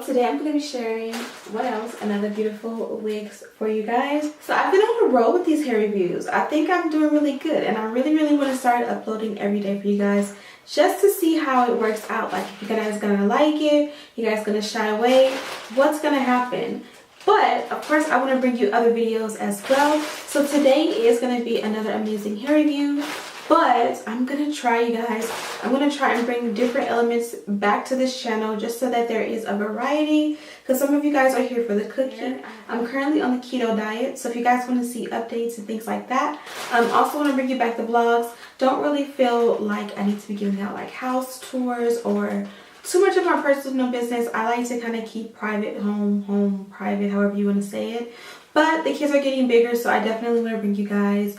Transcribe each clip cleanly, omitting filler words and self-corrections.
today I'm going to be sharing, what else, another beautiful wigs for you guys. So I've been on a roll with these hair reviews. I think I'm doing really good, and I really want to start uploading every day for you guys just to see how it works out. Like, if you guys are going to like it, you guys going to shy away, what's going to happen? But of course I want to bring you other videos as well. So today is going to be another amazing hair review. But I'm going to try, you guys, I'm going to try and bring different elements back to this channel just so that there is a variety. Because some of you guys are here for the cooking. I'm currently on the keto diet. So if you guys want to see updates and things like that. I also want to bring you back the vlogs. Don't really feel like I need to be giving out like house tours or too much of my personal business. I like to kind of keep private, home, private, however you want to say it. But the kids are getting bigger, so I definitely want to bring you guys,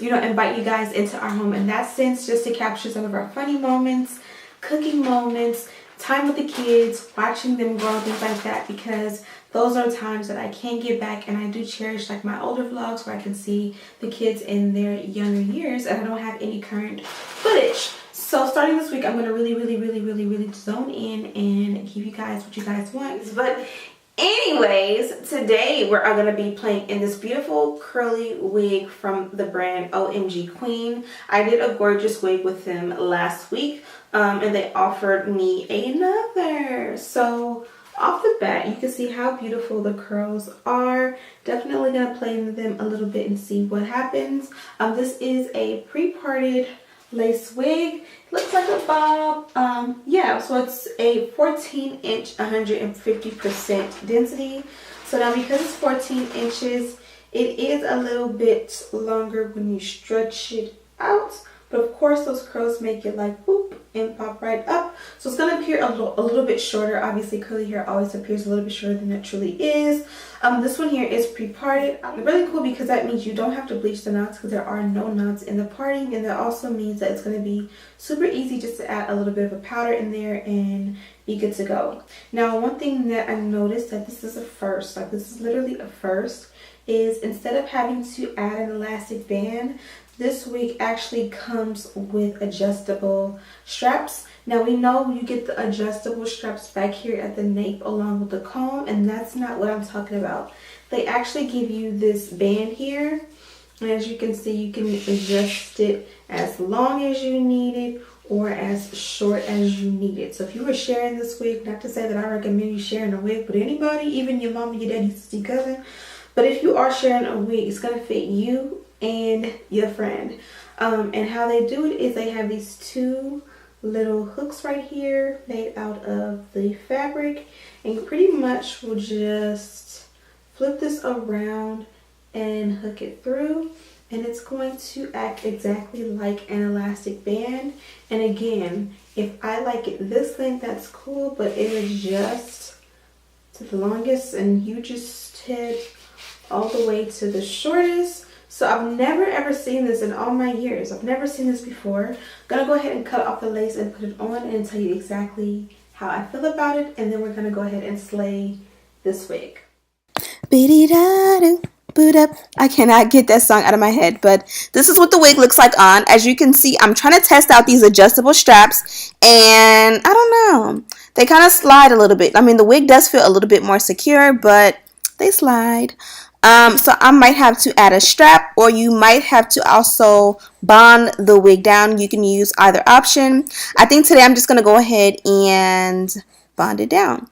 invite you guys into our home in that sense, just to capture some of our funny moments, cooking moments, time with the kids, watching them grow, things like that, because those are times that I can get back, and I do cherish like my older vlogs where I can see the kids in their younger years, and I don't have any current footage. So starting this week, I'm going to really zone in and give you guys what you guys want. But anyways, today we're going to be playing in this beautiful curly wig from the brand OMGqueen. I did a gorgeous wig with them last week, and they offered me another. So off the bat, you can see how beautiful the curls are. Definitely going to play with them a little bit and see what happens. This is a pre-parted lace wig. Looks like a bob. Yeah, so it's a 14-inch 150% density. So now because it's 14 inches, it is a little bit longer when you stretch it out, but of course those curls make it like whoop and pop right up. So it's going to appear a little bit shorter. Obviously curly hair always appears a little bit shorter than it truly is. This one here is pre-parted. Really cool because that means you don't have to bleach the knots, because there are no knots in the parting, and that also means that it's going to be super easy just to add a little bit of a powder in there and be good to go. Now, one thing that I noticed that this is a first, like this is literally a first, is instead of having to add an elastic band, this wig actually comes with adjustable straps. Now we know you get the adjustable straps back here at the nape along with the comb, and that's not what I'm talking about. They actually give you this band here, and as you can see, you can adjust it as long as you need it or as short as you need it. So if you were sharing this wig, not to say that I recommend you sharing a wig with anybody, even your mom, your daddy, sister, cousin, but if you are sharing a wig, it's going to fit you and your friend. And how they do it is they have these two little hooks right here made out of the fabric, and you pretty much will just flip this around and hook it through, and it's going to act exactly like an elastic band. And again, if I like it this length, that's cool, but it adjusts to the longest and hugest head all the way to the shortest. So I've never ever seen this in all my years. I've never seen this before. I'm gonna go ahead and cut off the lace and put it on and tell you exactly how I feel about it, and then we're gonna go ahead and slay this wig. I cannot get that song out of my head, but this is what the wig looks like on. As you can see, I'm trying to test out these adjustable straps, and I don't know, they kind of slide a little bit. I mean, the wig does feel a little bit more secure, but they slide. So I might have to add a strap, or you might have to also bond the wig down. You can use either option. I think today I'm just going to go ahead and bond it down.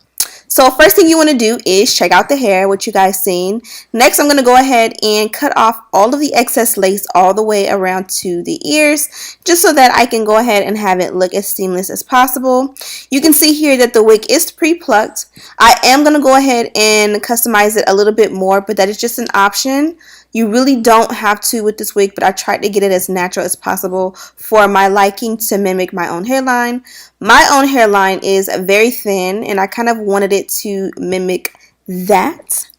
So first thing you want to do is check out the hair, what you guys seen. Next, I'm going to go ahead and cut off all of the excess lace all the way around to the ears, just so that I can go ahead and have it look as seamless as possible. You can see here that the wig is pre-plucked. I am going to go ahead and customize it a little bit more, but that is just an option. You really don't have to with this wig, but I tried to get it as natural as possible for my liking, to mimic my own hairline. My own hairline is very thin, and I kind of wanted it to mimic that.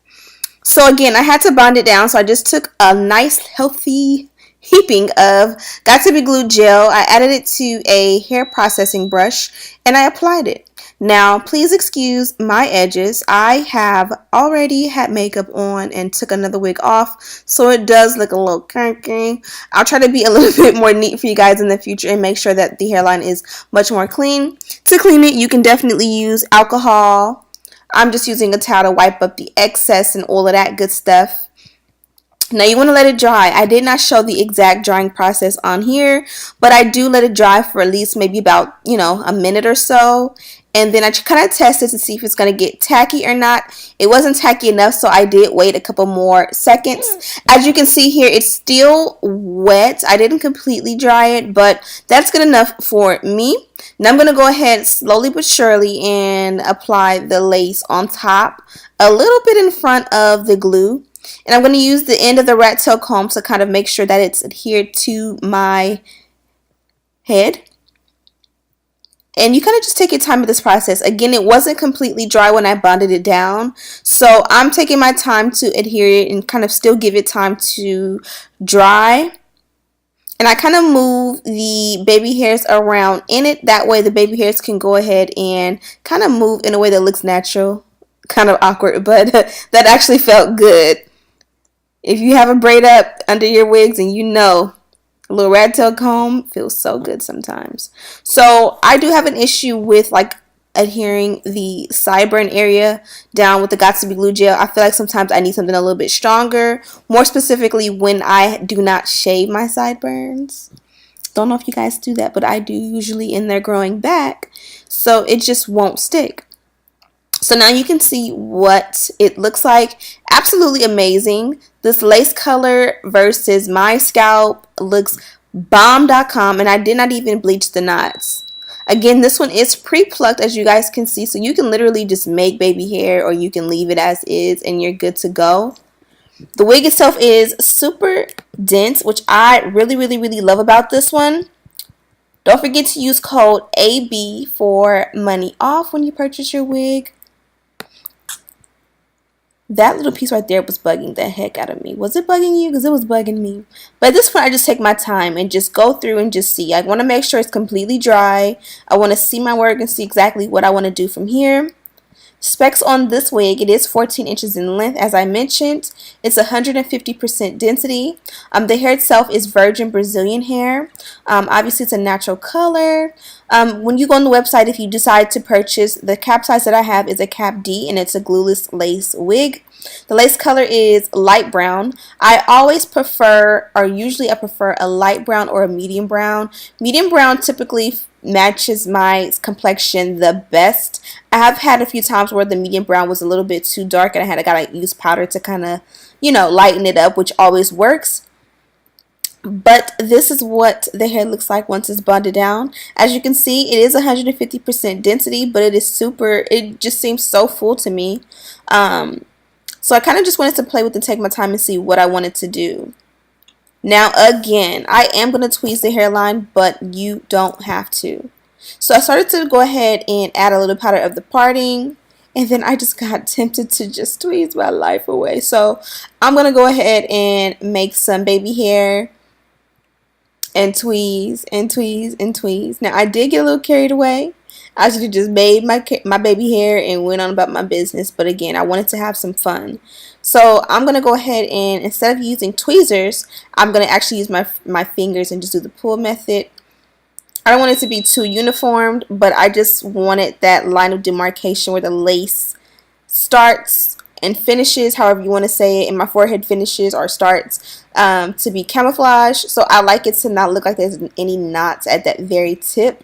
So again, I had to bond it down, so I just took a nice healthy heaping of Got to Be Glued gel. I added it to a hair processing brush, and I applied it. Now, please excuse my edges. I have already had makeup on and took another wig off, so it does look a little kinky. I'll try to be a little bit more neat for you guys in the future and make sure that the hairline is much more clean. To clean it, you can definitely use alcohol. I'm just using a towel to wipe up the excess and all of that good stuff. Now you want to let it dry. I did not show the exact drying process on here, but I do let it dry for at least maybe about, a minute or so. And then I kind of test it to see if it's going to get tacky or not. It wasn't tacky enough, so I did wait a couple more seconds. As you can see here, it's still wet. I didn't completely dry it, but that's good enough for me. Now I'm going to go ahead slowly but surely and apply the lace on top, a little bit in front of the glue. And I'm going to use the end of the rat tail comb to kind of make sure that it's adhered to my head. And you kind of just take your time with this process. Again, it wasn't completely dry when I bonded it down. So I'm taking my time to adhere it and kind of still give it time to dry. And I kind of move the baby hairs around in it. That way the baby hairs can go ahead and kind of move in a way that looks natural. Kind of awkward, but that actually felt good. If you have a braid up under your wigs and a little rat tail comb feels so good sometimes. So I do have an issue with adhering the sideburn area down with the Got2b glue gel. I feel like sometimes I need something a little bit stronger, more specifically when I do not shave my sideburns. Don't know if you guys do that, but I do usually, and they're growing back, so it just won't stick. So now you can see what it looks like. Absolutely amazing. This lace color versus my scalp looks bomb.com, and I did not even bleach the knots. Again, this one is pre-plucked, as you guys can see, so you can literally just make baby hair or you can leave it as is and you're good to go. The wig itself is super dense, which I really, really, really love about this one. Don't forget to use code AB for money off when you purchase your wig. That little piece right there was bugging the heck out of me. Was it bugging you? Because it was bugging me. But at this point, I just take my time and just go through and just see. I want to make sure it's completely dry. I want to see my work and see exactly what I want to do from here. Specs on this wig, it is 14 inches in length, as I mentioned. It's 150% density. The hair itself is virgin Brazilian hair. Obviously, it's a natural color. When you go on the website, if you decide to purchase, the cap size that I have is a cap D, and it's a glueless lace wig. The lace color is light brown. I always prefer, or usually I prefer, a light brown or a medium brown. Medium brown typically matches my complexion the best. I have had a few times where the medium brown was a little bit too dark and I gotta use powder to kind of, lighten it up, which always works. But this is what the hair looks like once it's bonded down. As you can see, it is 150% density, but it just seems so full to me. So I kind of just wanted to play with and take my time and see what I wanted to do. Now again, I am going to tweeze the hairline, but you don't have to. So I started to go ahead and add a little powder of the parting, and then I just got tempted to just tweeze my life away. So I'm going to go ahead and make some baby hair and tweeze and tweeze and tweeze. Now I did get a little carried away. I should have just made my baby hair and went on about my business, but again, I wanted to have some fun. So I'm going to go ahead and, instead of using tweezers, I'm going to actually use my fingers and just do the pull method. I don't want it to be too uniformed, but I just wanted that line of demarcation where the lace starts and finishes, however you want to say it, and my forehead finishes or starts, to be camouflaged. So I like it to not look like there's any knots at that very tip.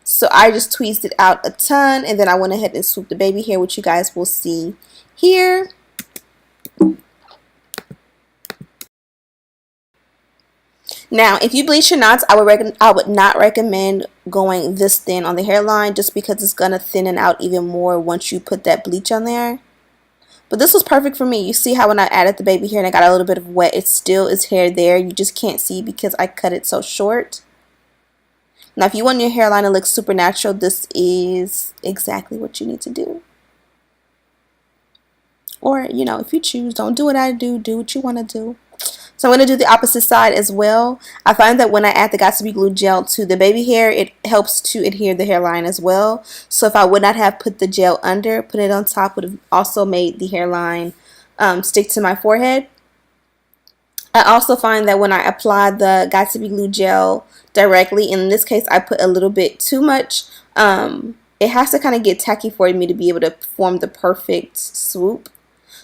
So I just tweezed it out a ton, and then I went ahead and swooped the baby hair, which you guys will see here. Now, if you bleach your knots, I would not recommend going this thin on the hairline, just because it's going to thin out even more once you put that bleach on there. But this was perfect for me. You see how when I added the baby hair and I got a little bit of wet, it still is hair there. You just can't see because I cut it so short. Now, if you want your hairline to look super natural, this is exactly what you need to do. Or, if you choose, don't do what I do. Do what you want to do. So I'm going to do the opposite side as well. I find that when I add the Got2b glue gel to the baby hair, it helps to adhere the hairline as well. So if I would not have put the gel under, put it on top, would have also made the hairline stick to my forehead. I also find that when I apply the Got2b glue gel directly, in this case I put a little bit too much, it has to kind of get tacky for me to be able to form the perfect swoop.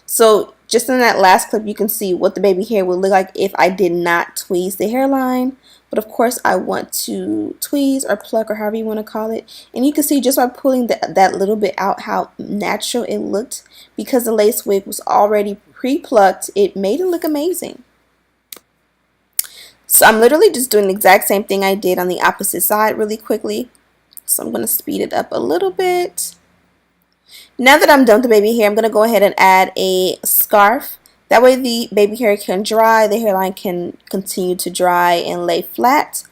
So just in that last clip, you can see what the baby hair would look like if I did not tweeze the hairline. But of course, I want to tweeze or pluck or however you want to call it. And you can see just by pulling that little bit out how natural it looked. Because the lace wig was already pre-plucked, it made it look amazing. So I'm literally just doing the exact same thing I did on the opposite side really quickly. So I'm going to speed it up a little bit. Now that I'm done with the baby hair, I'm going to go ahead and add a scarf. That way the baby hair can dry, the hairline can continue to dry and lay flat.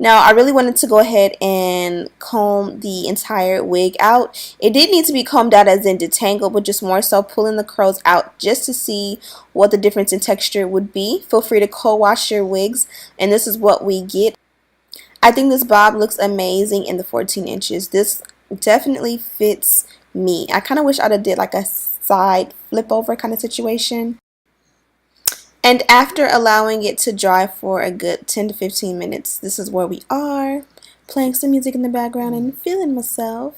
Now I really wanted to go ahead and comb the entire wig out. It did need to be combed out as in detangled, but just more so pulling the curls out just to see what the difference in texture would be. Feel free to co-wash your wigs, and this is what we get. I think this bob looks amazing in the 14 inches. This definitely fits me. I kind of wish I'd have did like a side flip over kind of situation. And after allowing it to dry for a good 10 to 15 minutes, this is where we are, playing some music in the background and feeling myself.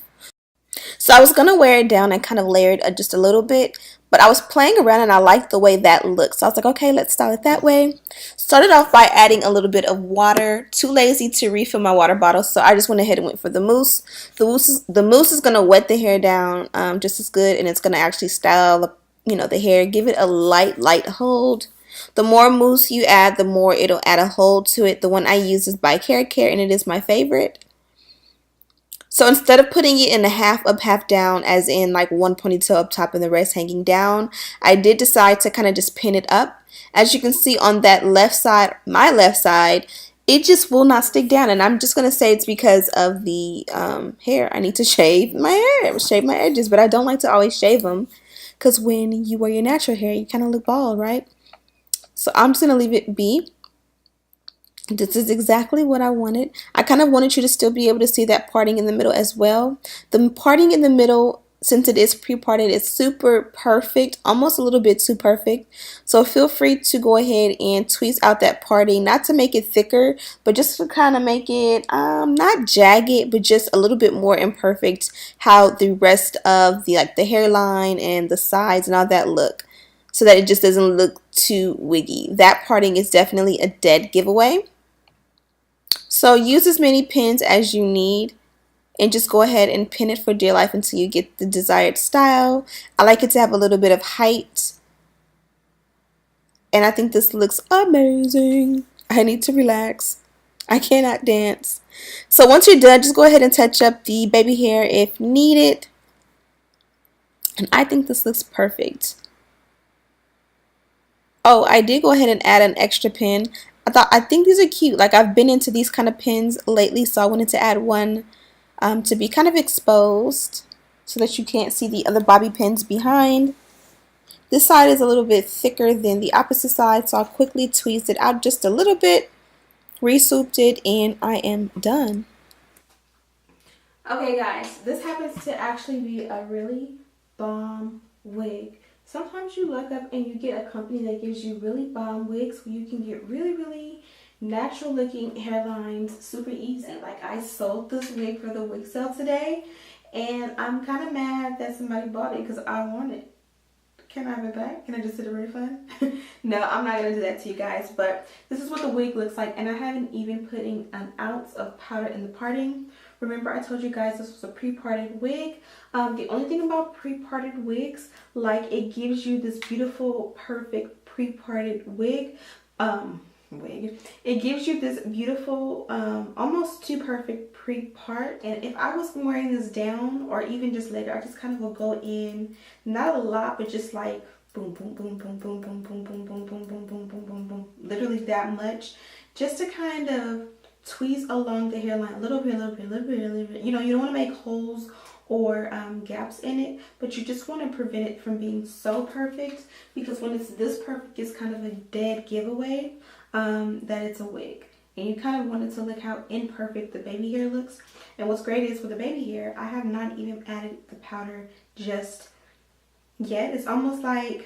So I was going to wear it down and kind of layer it just a little bit, but I was playing around and I liked the way that looked. So I was like, okay, let's style it that way. Started off by adding a little bit of water. Too lazy to refill my water bottle, so I just went ahead and went for the mousse. The mousse is going to wet the hair down just as good, and it's going to actually style the hair. Give it a light hold. The more mousse you add, the more it'll add a hold to it. The one I use is by Care and it is my favorite. So instead of putting it in a half up, half down, as in like one ponytail up top and the rest hanging down, I did decide to kind of just pin it up. As you can see on that left side, my left side, it just will not stick down. And I'm just going to say it's because of the hair. I need to shave my hair, shave my edges, but I don't like to always shave them because when you wear your natural hair, you kind of look bald, right? So I'm just going to leave it be. This is exactly what I wanted. I kind of wanted you to still be able to see that parting in the middle as well. The parting in the middle, since it is pre-parted, is super perfect, almost a little bit too perfect. So feel free to go ahead and tweeze out that parting, not to make it thicker, but just to kind of make it not jagged, but just a little bit more imperfect, how the rest of the hairline and the sides and all that look, so that it just doesn't look too wiggy. That parting is definitely a dead giveaway. So use as many pins as you need and just go ahead and pin it for dear life until you get the desired style. I like it to have a little bit of height, and I think this looks amazing. I need to relax. I cannot dance. So once you're done, just go ahead and touch up the baby hair if needed. And I think this looks perfect. Oh, I did go ahead and add an extra pin. I think these are cute. Like, I've been into these kind of pins lately, so I wanted to add one to be kind of exposed so that you can't see the other bobby pins behind. This side is a little bit thicker than the opposite side, so I quickly tweezed it out just a little bit, re-swooped it, and I am done. Okay guys, this happens to actually be a really bomb wig. Sometimes you look up and you get a company that gives you really bomb wigs where you can get really natural looking hairlines super easy. Like, I sold this wig for the wig sale today and I'm kind of mad that somebody bought it because I want it. Can I have it back? Can I just sit a refund? No, I'm not going to do that to you guys, but this is what the wig looks like, and I haven't even put in an ounce of powder in the parting. Remember, I told you guys this was a pre-parted wig. The only thing about pre-parted wigs, like, it gives you this beautiful, perfect pre-parted wig. It gives you this beautiful, almost too perfect pre-part. And if I was wearing this down, or even just later, I just kind of will go in, not a lot, but just like boom, boom, boom, boom, boom, boom, boom, boom, boom, boom, boom, boom, boom, boom, boom, literally that much, just to kind of tweeze along the hairline a little bit. You know, you don't want to make holes or gaps in it, but you just want to prevent it from being so perfect, because when it's this perfect, it's kind of a dead giveaway that it's a wig. And you kind of want it to look how imperfect the baby hair looks. And what's great is for the baby hair, I have not even added the powder just yet. It's almost like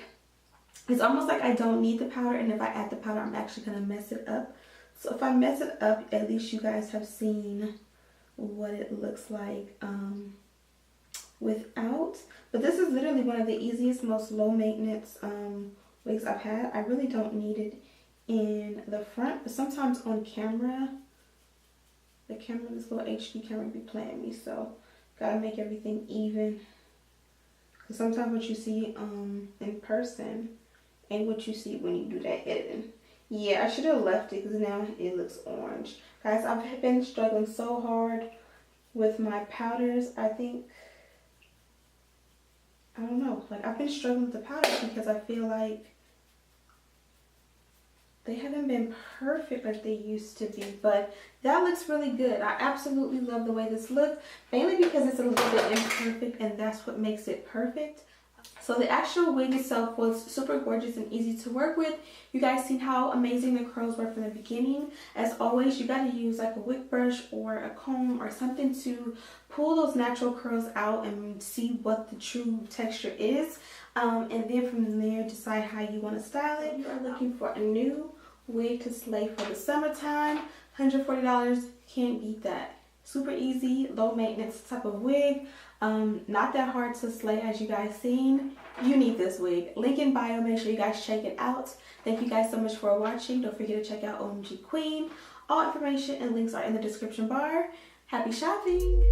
I don't need the powder, and if I add the powder, I'm actually gonna mess it up. So if I mess it up, at least you guys have seen what it looks like without. But this is literally one of the easiest, most low maintenance wigs I've had. I really don't need it in the front, but sometimes on camera, this little HD camera be playing me, so gotta make everything even. Because sometimes what you see in person ain't what you see when you do that editing. Yeah, I should have left it because now it looks orange. Guys, I've been struggling so hard with my powders. I don't know, like I've been struggling with the powders because I feel like they haven't been perfect like they used to be, but that looks really good. I absolutely love the way this looks, mainly because it's a little bit imperfect, and that's what makes it perfect. So the actual wig itself was super gorgeous and easy to work with. You guys seen how amazing the curls were from the beginning. As always, you got to use like a wig brush or a comb or something to pull those natural curls out and see what the true texture is. And then from there, decide how you want to style it. If you are looking for a new wig to slay for the summertime, $140, can't beat that. Super easy, low maintenance type of wig. Not that hard to slay, as you guys seen. You need this wig. Link in bio, make sure you guys check it out. Thank you guys so much for watching. Don't forget to check out OMG Queen. All information and links are in the description bar. Happy shopping!